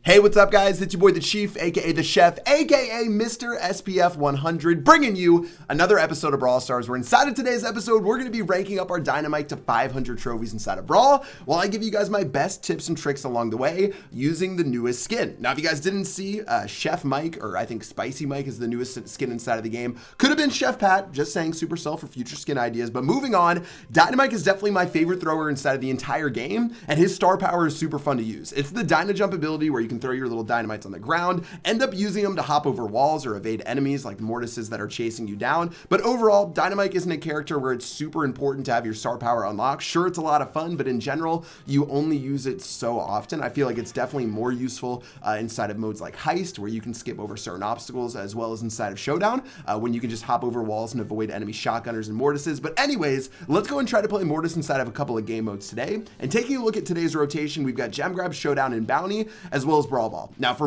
Hey, what's up, guys? It's your boy, the Chief, aka the Chef, aka Mr. SPF 100, bringing you another episode of Brawl Stars, where inside of today's episode, we're going to be ranking up our Dynamike to 500 trophies inside of Brawl, while I give you guys my best tips and tricks along the way using the newest skin. Now, if you guys didn't see, Chef Mike, or I think Spicy Mike is the newest skin inside of the game. Could have been Chef Pat, just saying, Supercell for future skin ideas. But moving on, Dynamike is definitely my favorite thrower inside of the entire game, and his star power is super fun to use. It's the Dyna Jump ability where you can throw your little dynamites on the ground, end up using them to hop over walls or evade enemies like mortises that are chasing you down. But overall, Dynamike isn't a character where it's super important to have your star power unlocked. Sure, it's a lot of fun, but in general, you only use it so often. I feel like it's definitely more useful inside of modes like Heist, where you can skip over certain obstacles, as well as inside of Showdown, when you can just hop over walls and avoid enemy shotgunners and mortises. But anyways, let's go and try to play Mortis inside of a couple of game modes today. And taking a look at today's rotation, we've got Gem Grab, Showdown, and Bounty, as well as Brawl Ball. Now for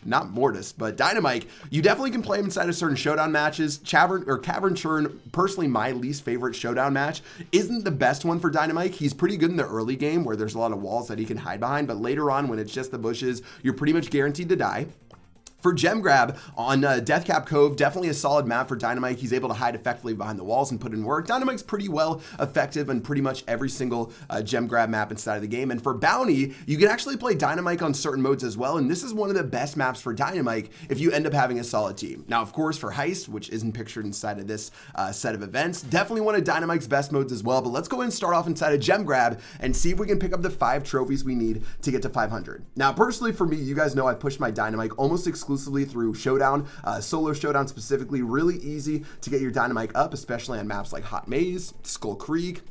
not Mortis, but Dynamike, you definitely can play him inside of certain Showdown matches. Cavern Churn, personally my least favorite Showdown match, isn't the best one for Dynamike. He's pretty good in the early game where there's a lot of walls that he can hide behind, but later on when it's just the bushes, you're pretty much guaranteed to die. For Gem Grab on Deathcap Cove, definitely a solid map for Dynamike. He's able to hide effectively behind the walls and put in work. Dynamike's pretty well effective in pretty much every single Gem Grab map inside of the game. And for Bounty, you can actually play Dynamike on certain modes as well. And this is one of the best maps for Dynamike if you end up having a solid team. Now, of course, for Heist, which isn't pictured inside of this set of events, definitely one of Dynamike's best modes as well. But let's go ahead and start off inside of Gem Grab and see if we can pick up the 5 trophies we need to get to 500. Now, personally for me, you guys know I pushed my Dynamike almost exclusively through Showdown, solo Showdown specifically. Really easy to get your Dynamike up, especially on maps like Hot Maze, Skull Creek,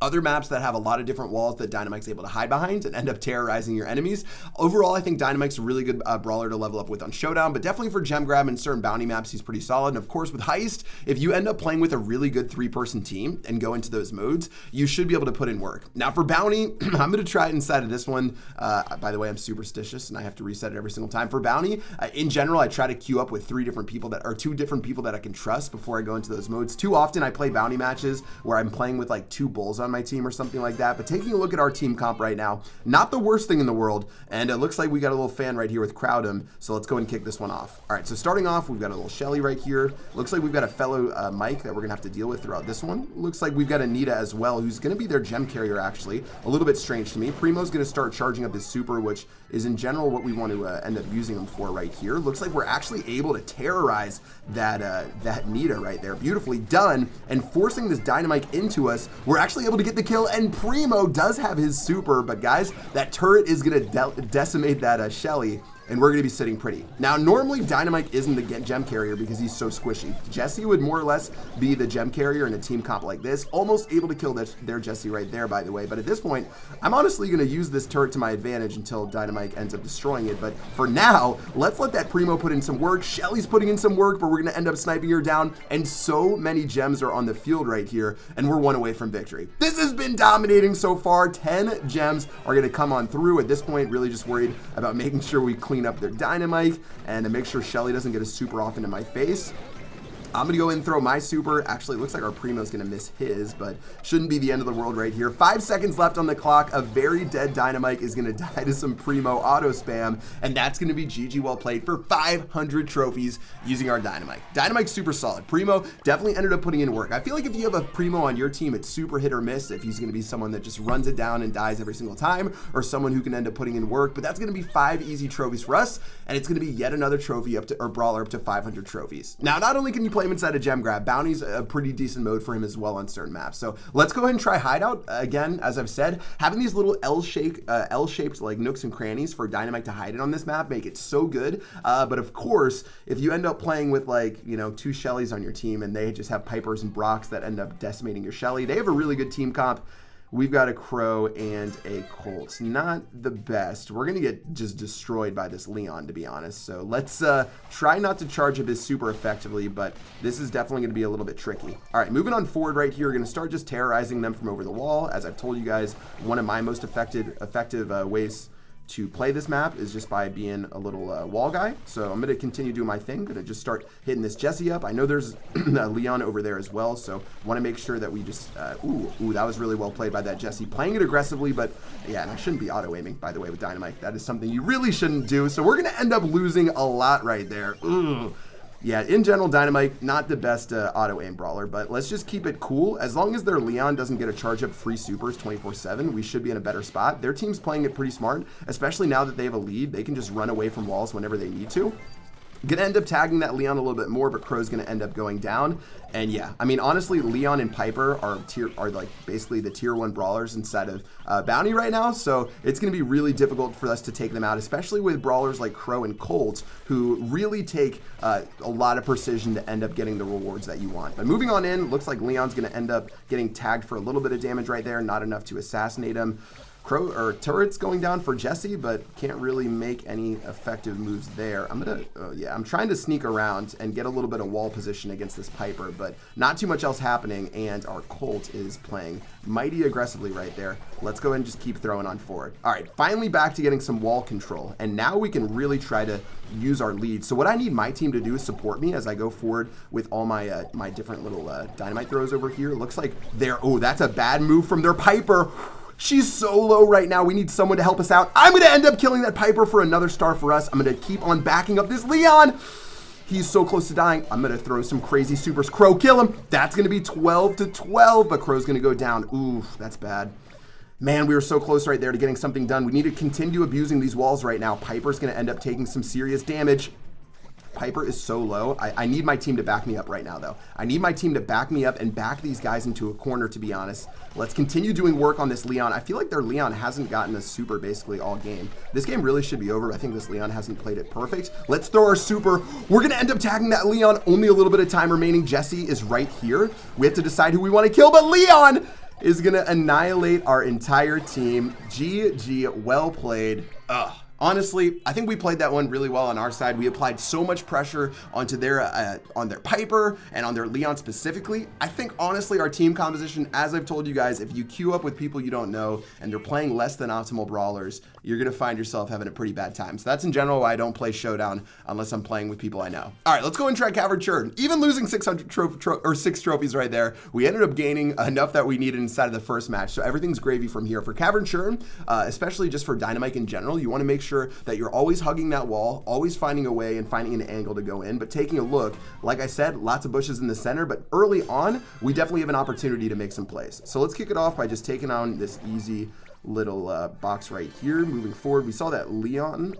other maps that have a lot of different walls that Dynamike's able to hide behind and end up terrorizing your enemies. Overall, I think Dynamike's a really good brawler to level up with on Showdown, but definitely for Gem Grab and certain Bounty maps, he's pretty solid. And of course, with Heist, if you end up playing with a really good 3-person team and go into those modes, you should be able to put in work. Now for Bounty, I'm going to try it inside of this one. By the way, I'm superstitious and I have to reset it every single time. For Bounty, in general, I try to queue up with 2 different people that I can trust before I go into those modes. Too often, I play Bounty matches where I'm playing with like 2 bulls on my team or something like that. But taking a look at our team comp right now, not the worst thing in the world, and it looks like we got a little fan right here with Crowdham, so let's go and kick this one off. All right, so starting off, we've got a little Shelly right here. Looks like we've got a fellow Mike that we're gonna have to deal with throughout this one. Looks like we've got Anita as well, who's gonna be their gem carrier actually. A little bit strange to me. Primo's gonna start charging up his super, which is in general what we want to end up using him for right here. Looks like we're actually able to terrorize that Nita right there. Beautifully done, and forcing this Dynamike into us. We're actually able to get the kill, and Primo does have his super, but guys, that turret is gonna decimate that Shelly, and we're gonna be sitting pretty. Now, normally Dynamike isn't the gem carrier because he's so squishy. Jesse would more or less be the gem carrier in a team comp like this, almost able to kill their Jesse right there, by the way. But at this point, I'm honestly gonna use this turret to my advantage until Dynamike ends up destroying it. But for now, let's let that Primo put in some work. Shelly's putting in some work, but we're gonna end up sniping her down, and so many gems are on the field right here, and we're 1 away from victory. This has been dominating so far. 10 gems are gonna come on through. At this point, really just worried about making sure we clean up their Dynamike and to make sure Shelly doesn't get a super off into my face. I'm gonna go in and throw my super. Actually, it looks like our Primo's gonna miss his, but shouldn't be the end of the world right here. 5 seconds left on the clock. A very dead Dynamike is gonna die to some Primo auto spam, and that's gonna be GG well played for 500 trophies using our Dynamike. Dynamike's super solid. Primo definitely ended up putting in work. I feel like if you have a Primo on your team, it's super hit or miss if he's gonna be someone that just runs it down and dies every single time, or someone who can end up putting in work. But that's gonna be 5 easy trophies for us, and it's gonna be yet another trophy brawler up to 500 trophies. Now, not only can you play him inside of Gem Grab, Bounty's a pretty decent mode for him as well on certain maps. So let's go ahead and try Hideout. Again, as I've said, having these little L-shaped like nooks and crannies for Dynamike to hide in on this map make it so good. But of course, if you end up playing with like, 2 Shellys on your team and they just have Pipers and Brocks that end up decimating your Shelly, they have a really good team comp. We've got a Crow and a Colt. Not the best. We're going to get just destroyed by this Leon, to be honest. So let's try not to charge up his super effectively, but this is definitely going to be a little bit tricky. All right, moving on forward right here, we're going to start just terrorizing them from over the wall. As I've told you guys, one of my most effective ways to play this map is just by being a little wall guy. So I'm going to continue doing my thing. Going to just start hitting this Jesse up. I know there's Leon over there as well, so want to make sure that we just... ooh, that was really well played by that Jesse. Playing it aggressively, but yeah, and I shouldn't be auto-aiming, by the way, with Dynamike. That is something you really shouldn't do. So we're going to end up losing a lot right there. Ooh. Yeah, in general, Dynamike, not the best auto-aim brawler, but let's just keep it cool. As long as their Leon doesn't get a charge up free supers 24/7, we should be in a better spot. Their team's playing it pretty smart, especially now that they have a lead. They can just run away from walls whenever they need to. Gonna end up tagging that Leon a little bit more, but Crow's gonna end up going down. And yeah, I mean, honestly, Leon and Piper are like basically the tier 1 brawlers inside of Bounty right now. So it's gonna be really difficult for us to take them out, especially with brawlers like Crow and Colt, who really take a lot of precision to end up getting the rewards that you want. But moving on in, looks like Leon's gonna end up getting tagged for a little bit of damage right there, not enough to assassinate him. Crow or turret's going down for Jesse, but can't really make any effective moves there. I'm trying to sneak around and get a little bit of wall position against this Piper, but not too much else happening, and our Colt is playing mighty aggressively right there. Let's go ahead and just keep throwing on forward. All right, finally back to getting some wall control, and now we can really try to use our lead. So what I need my team to do is support me as I go forward with all my my different little Dynamite throws over here. Looks like that's a bad move from their Piper. She's so low right now. We need someone to help us out. I'm going to end up killing that Piper for another star for us. I'm going to keep on backing up this Leon. He's so close to dying. I'm going to throw some crazy supers. Crow, kill him. That's going to be 12-12, but Crow's going to go down. Oof, that's bad. Man, we were so close right there to getting something done. We need to continue abusing these walls right now. Piper's going to end up taking some serious damage. Piper is so low. I need my team to back me up right now, though. I need my team to back me up and back these guys into a corner, to be honest. Let's continue doing work on this Leon. I feel like their Leon hasn't gotten a super basically all game. This game really should be over. I think this Leon hasn't played it perfect. Let's throw our super. We're going to end up tagging that Leon. Only a little bit of time remaining. Jesse is right here. We have to decide who we want to kill, but Leon is going to annihilate our entire team. GG, well played. Ugh. Honestly, I think we played that one really well on our side. We applied so much pressure onto their on their Piper and on their Leon specifically. I think honestly our team composition, as I've told you guys, if you queue up with people you don't know and they're playing less than optimal brawlers, you're gonna find yourself having a pretty bad time. So that's in general why I don't play Showdown unless I'm playing with people I know. All right, let's go and try Cavern Churn. Even losing 6 trophies right there, we ended up gaining enough that we needed inside of the first match. So everything's gravy from here. For Cavern Churn, especially just for Dynamike in general, you want to make sure that you're always hugging that wall, always finding a way and finding an angle to go in, but taking a look. Like I said, lots of bushes in the center, but early on, we definitely have an opportunity to make some plays. So let's kick it off by just taking on this easy little box right here. Moving forward, we saw that Leon,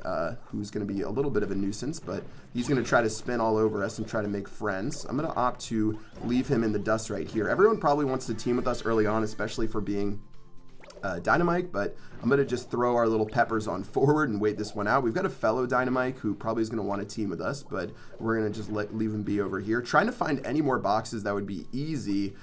who's going to be a little bit of a nuisance, but he's going to try to spin all over us and try to make friends. I'm going to opt to leave him in the dust right here. Everyone probably wants to team with us early on, especially for being Dynamike, but I'm going to just throw our little peppers on forward and wait this one out. We've got a fellow Dynamike who probably is going to want to team with us, but we're going to just leave him be over here. Trying to find any more boxes that would be easy.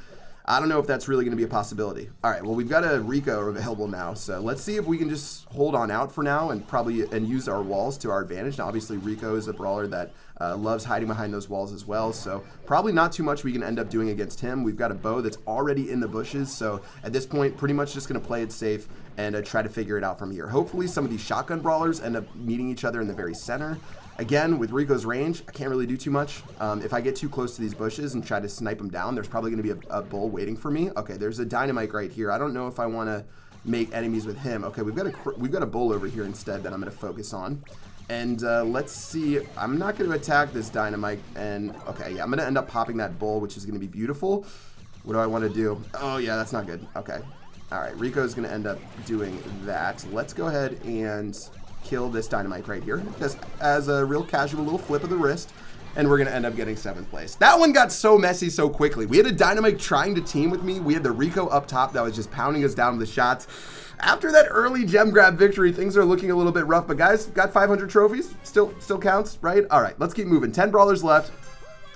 I don't know if that's really going to be a possibility. All right, well, we've got a Rico available now, so let's see if we can just hold on out for now and use our walls to our advantage. Now, obviously, Rico is a brawler that loves hiding behind those walls as well, so probably not too much we can end up doing against him. We've got a bow that's already in the bushes, so at this point, pretty much just going to play it safe and try to figure it out from here. Hopefully, some of these shotgun brawlers end up meeting each other in the very center. Again, with Rico's range, I can't really do too much. If I get too close to these bushes and try to snipe them down, there's probably going to be a bull waiting for me. Okay, there's a Dynamike right here. I don't know if I want to make enemies with him. Okay, we've got a bull over here instead that I'm going to focus on. And let's see. I'm not going to attack this Dynamike. And okay, yeah, I'm going to end up popping that bull, which is going to be beautiful. What do I want to do? Oh, yeah, that's not good. Okay. All right, Rico's going to end up doing that. Let's go ahead and kill this Dynamike right here just as a real casual little flip of the wrist, and we're gonna end up getting 7th place. That one got so messy so quickly. We had a Dynamike trying to team with me. We had the Rico up top that was just pounding us down with the shots. After that early gem grab victory, things are looking a little bit rough, but guys, got 500 trophies, still counts, right? All right, let's keep moving. 10 brawlers left.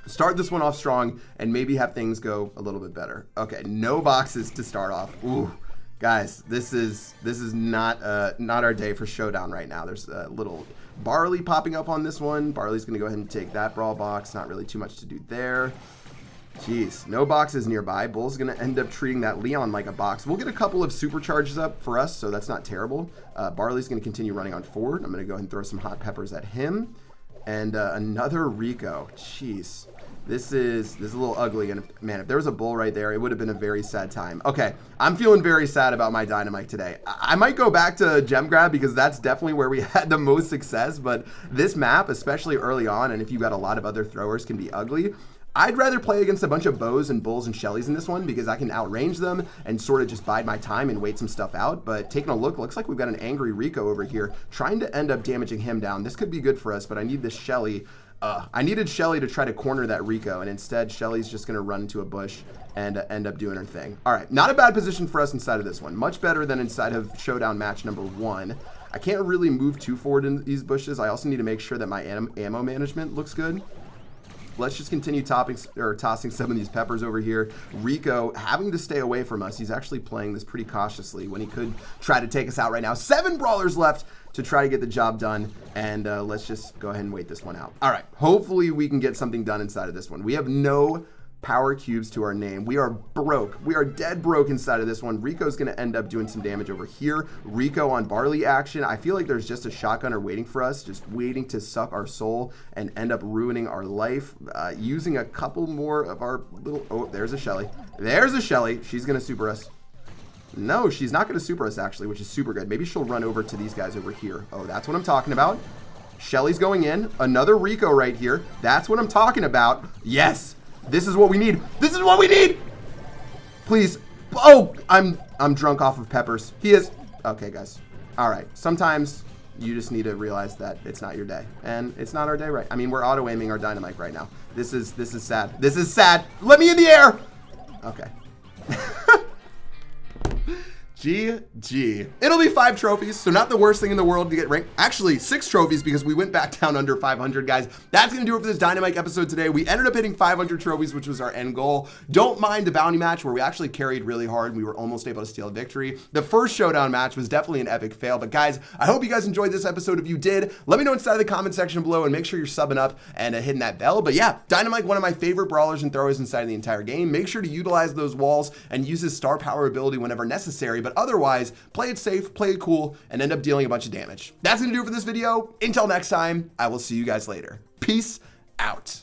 Start this one off strong and maybe have things go a little bit better. Okay, no boxes to start off. Ooh. Guys, this is not our day for Showdown right now. There's a little Barley popping up on this one. Barley's going to go ahead and take that brawl box. Not really too much to do there. Jeez, no boxes nearby. Bull's going to end up treating that Leon like a box. We'll get a couple of supercharges up for us, so that's not terrible. Barley's going to continue running on forward. I'm going to go ahead and throw some hot peppers at him. And another Rico. Jeez. This is a little ugly, and man, if there was a bull right there, it would have been a very sad time. Okay, I'm feeling very sad about my Dynamike today. I might go back to Gem Grab because that's definitely where we had the most success, but this map, especially early on, and if you've got a lot of other throwers, can be ugly. I'd rather play against a bunch of bows and bulls and shellys in this one because I can outrange them and sort of just bide my time and wait some stuff out. But taking a look, looks like we've got an angry Rico over here trying to end up damaging him down. This could be good for us, but I need this Shelly. I needed Shelly to try to corner that Rico, and instead Shelly's just going to run into a bush and end up doing her thing. All right, not a bad position for us inside of this one. Much better than inside of showdown match number 1. I can't really move too forward in these bushes. I also need to make sure that my ammo management looks good. Let's just continue tossing some of these peppers over here. Rico having to stay away from us. He's actually playing this pretty cautiously when he could try to take us out right now. 7 brawlers left to try to get the job done, and let's just go ahead and wait this one out. All right, hopefully we can get something done inside of this one. We have no power cubes to our name. We are broke. We are dead broke inside of this one. Rico's going to end up doing some damage over here. Rico on Barley action. I feel like there's just a shotgunner waiting for us, just waiting to suck our soul and end up ruining our life. Using a couple more of our little... Oh, there's a Shelly. There's a Shelly. She's going to super us. No, she's not going to super us, actually, which is super good. Maybe she'll run over to these guys over here. Oh, that's what I'm talking about. Shelly's going in. Another Rico right here. That's what I'm talking about. Yes. This is what we need. This is what we need. Please. Oh, I'm drunk off of peppers. He is. Okay, guys. All right. Sometimes you just need to realize that it's not your day, and it's not our day, right? I mean, we're auto aiming our Dynamike right now. This is sad. This is sad. Let me in the air. Okay. GG. It'll be 5 trophies, so not the worst thing in the world to get ranked. Actually, 6 trophies because we went back down under 500, guys. That's going to do it for this Dynamike episode today. We ended up hitting 500 trophies, which was our end goal. Don't mind the bounty match where we actually carried really hard and we were almost able to steal a victory. The first showdown match was definitely an epic fail, but guys, I hope you guys enjoyed this episode. If you did, let me know inside of the comment section below and make sure you're subbing up and hitting that bell. But yeah, Dynamike, one of my favorite brawlers and throwers inside of the entire game. Make sure to utilize those walls and use his star power ability whenever necessary, but otherwise, play it safe, play it cool, and end up dealing a bunch of damage. That's going to do it for this video. Until next time, I will see you guys later. Peace out.